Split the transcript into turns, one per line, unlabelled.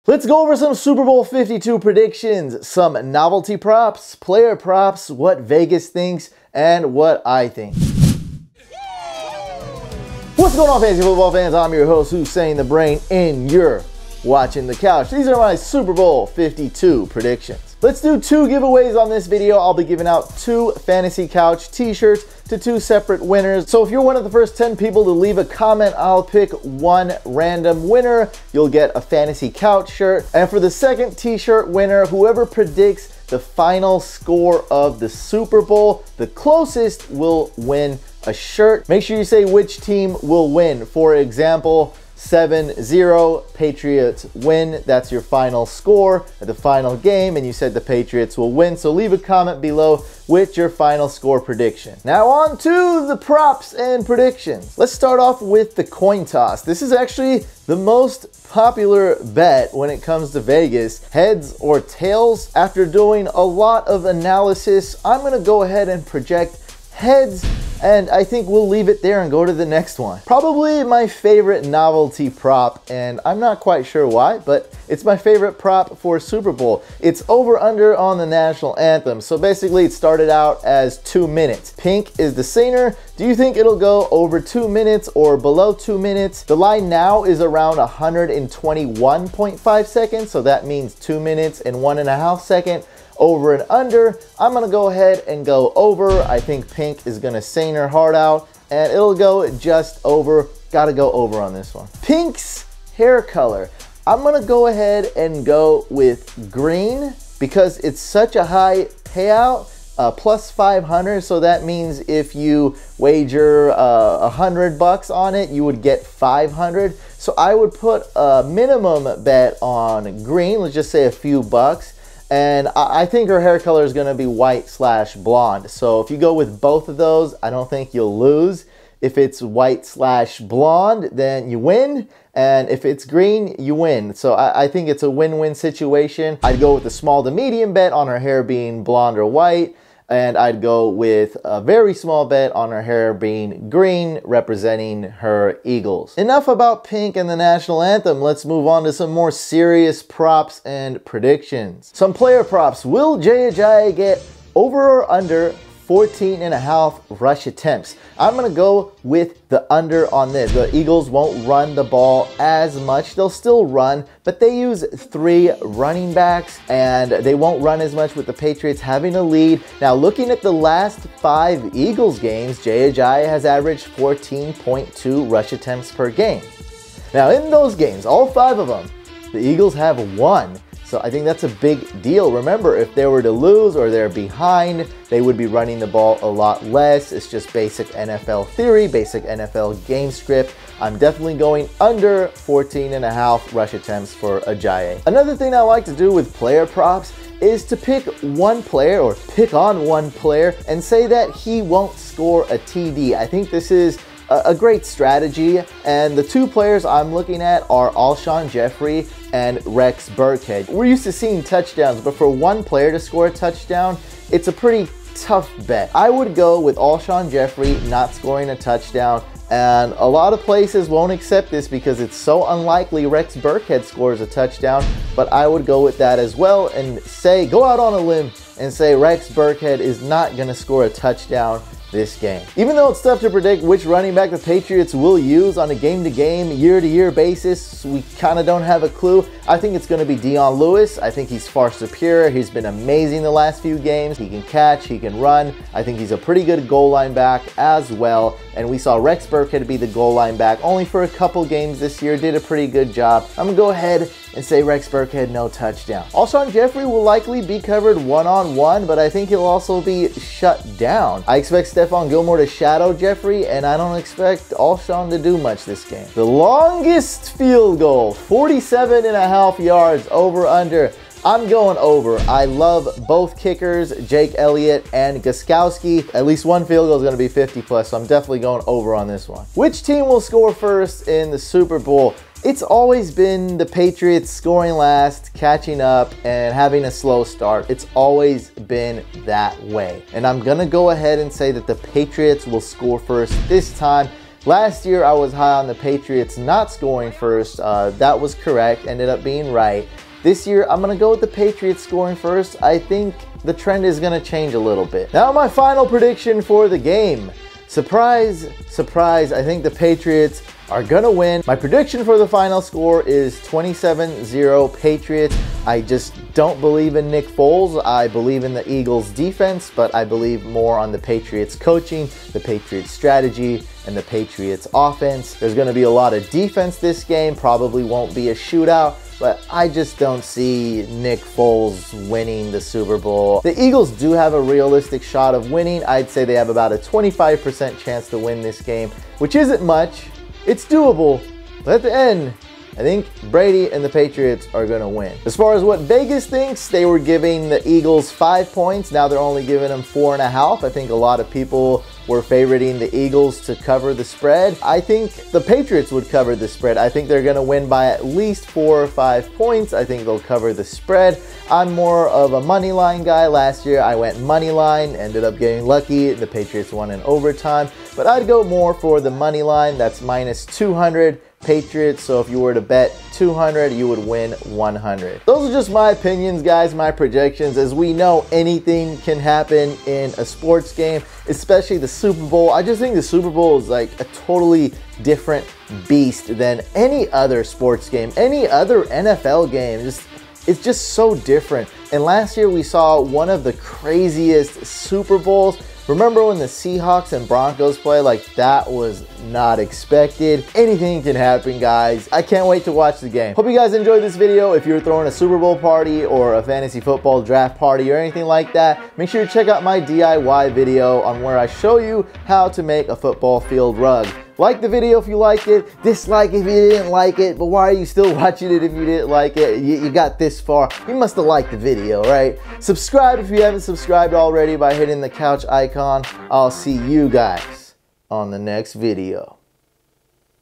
Let's go over some Super Bowl 52 predictions, some novelty props, player props, what Vegas thinks, and what I think. What's going on, fantasy football fans? I'm your host, Hussein the Brain, and you're watching The Couch. These are my Super Bowl 52 predictions. Let's do two giveaways on this video. I'll be giving out 2 Fantasy Couch t-shirts to 2 separate winners. So if you're one of the first 10 people to leave a comment, I'll pick 1 random winner. You'll get a Fantasy Couch shirt. And for the second t-shirt winner, whoever predicts the final score of the Super Bowl, the closest will win a shirt. Make sure you say which team will win. For example, 7-0, Patriots win. That's your final score at the final game, and you said the Patriots will win. So leave a comment below with your final score prediction. Now on to the props and predictions. Let's start off with the coin toss. This is actually the most popular bet when it comes to Vegas. Heads or tails. After doing a lot of analysis, I'm gonna go ahead and project heads, and I think we'll leave it there and go to the next one. Probably my favorite novelty prop, and I'm not quite sure why, but it's my favorite prop for Super Bowl. It's over under on the national anthem. So basically it started out as 2 minutes. Pink is the singer. Do you think it'll go over 2 minutes or below 2 minutes? The line now is around 121.5 seconds, so that means 2 minutes and 1.5 seconds. Over and under, I'm gonna go ahead and go over. I think Pink is gonna sing her heart out, and it'll go just over. Gotta go over on this one. Pink's hair color, I'm gonna go ahead and go with green because it's such a high payout, plus 500. So that means if you wager $100 on it, you would get 500. So I would put a minimum bet on green. Let's just say a few bucks. And I think her hair color is going to be white/blonde. So if you go with both of those, I don't think you'll lose. If it's white/blonde, then you win. And if it's green, you win. So I think it's a win-win situation. I'd go with a small to medium bet on her hair being blonde or white. And I'd go with a very small bet on her hair being green, representing her Eagles. Enough about Pink and the national anthem. Let's move on to some more serious props and predictions. Some player props. Will Ajayi get over or under 14.5 rush attempts? I'm gonna go with the under on this. The Eagles won't run the ball as much. They'll still run, but they use 3 running backs, and they won't run as much with the Patriots having a lead. Now, looking at the last 5 Eagles games, Ajayi has averaged 14.2 rush attempts per game. Now, in those games, all 5 of them, the Eagles have won. So I think that's a big deal. Remember, if they were to lose or they're behind, they would be running the ball a lot less. It's just basic NFL theory, basic NFL game script. I'm definitely going under 14.5 rush attempts for Ajayi. Another thing I like to do with player props is to pick one player or pick on one player and say that he won't score a TD. I think this is a great strategy, and the 2 players I'm looking at are Alshon, Jeffery, and Rex Burkhead. We're used to seeing touchdowns, but for one player to score a touchdown, it's a pretty tough bet. I would go with Alshon Jeffery not scoring a touchdown, and a lot of places won't accept this because it's so unlikely Rex Burkhead scores a touchdown, but I would go with that as well and say, go out on a limb and say Rex Burkhead is not gonna score a touchdown this game. Even though it's tough to predict which running back the Patriots will use on a game-to-game, year-to-year basis, we kind of don't have a clue. I think it's going to be Dion Lewis. I think he's far superior. He's been amazing the last few games. He can catch, he can run. I think he's a pretty good goal line back as well. And we saw Rex Burkhead be the goal line back only for a couple games this year. Did a pretty good job. I'm going to go ahead and say Rex Burkhead, no touchdown. Alshon Jeffery will likely be covered one-on-one, but I think he'll also be shut down. I expect Stephon Gilmore to shadow Jeffery, and I don't expect Alshon to do much this game. The longest field goal, 47.5 yards, over under. I'm going over. I love both kickers, Jake Elliott and Gostkowski. At least one field goal is going to be 50 plus, so I'm definitely going over on this one. Which team will score first in the Super Bowl? It's always been the Patriots scoring last, catching up, and having a slow start. It's always been that way. And I'm going to go ahead and say that the Patriots will score first this time. Last year, I was high on the Patriots not scoring first. That was correct, ended up being right. This year, I'm going to go with the Patriots scoring first. I think the trend is going to change a little bit. Now, my final prediction for the game. Surprise, surprise, I think the Patriots are going to win. My prediction for the final score is 27-0 Patriots. I just don't believe in Nick Foles. I believe in the Eagles defense, but I believe more on the Patriots coaching, the Patriots strategy, and the Patriots offense. There's going to be a lot of defense this game. Probably won't be a shootout, but I just don't see Nick Foles winning the Super Bowl. The Eagles do have a realistic shot of winning. I'd say they have about a 25% chance to win this game, which isn't much. It's doable, but at the end, I think Brady and the Patriots are going to win. As far as what Vegas thinks, they were giving the Eagles 5 points. Now they're only giving them 4.5. I think a lot of people were favoriting the Eagles to cover the spread. I think the Patriots would cover the spread. I think they're going to win by at least 4 or 5 points. I think they'll cover the spread. I'm more of a money line guy. Last year I went money line, ended up getting lucky. The Patriots won in overtime, but I'd go more for the money line. That's minus 200. Patriots, so if you were to bet 200, you would win 100. Those are just my opinions, guys, my projections. As we know, anything can happen in a sports game, especially the Super Bowl. I just think the Super Bowl is like a totally different beast than any other sports game, any other NFL game. It's just so different. And last year we saw one of the craziest Super Bowls. Remember when the Seahawks and Broncos play? Like, that was not expected. Anything can happen, guys. I can't wait to watch the game. Hope you guys enjoyed this video. If you're throwing a Super Bowl party or a fantasy football draft party or anything like that, make sure you check out my DIY video on where I show you how to make a football field rug. Like the video if you liked it, dislike if you didn't like it, but why are you still watching it if you didn't like it? You got this far, you must have liked the video, right? Subscribe if you haven't subscribed already by hitting the couch icon. I'll see you guys on the next video.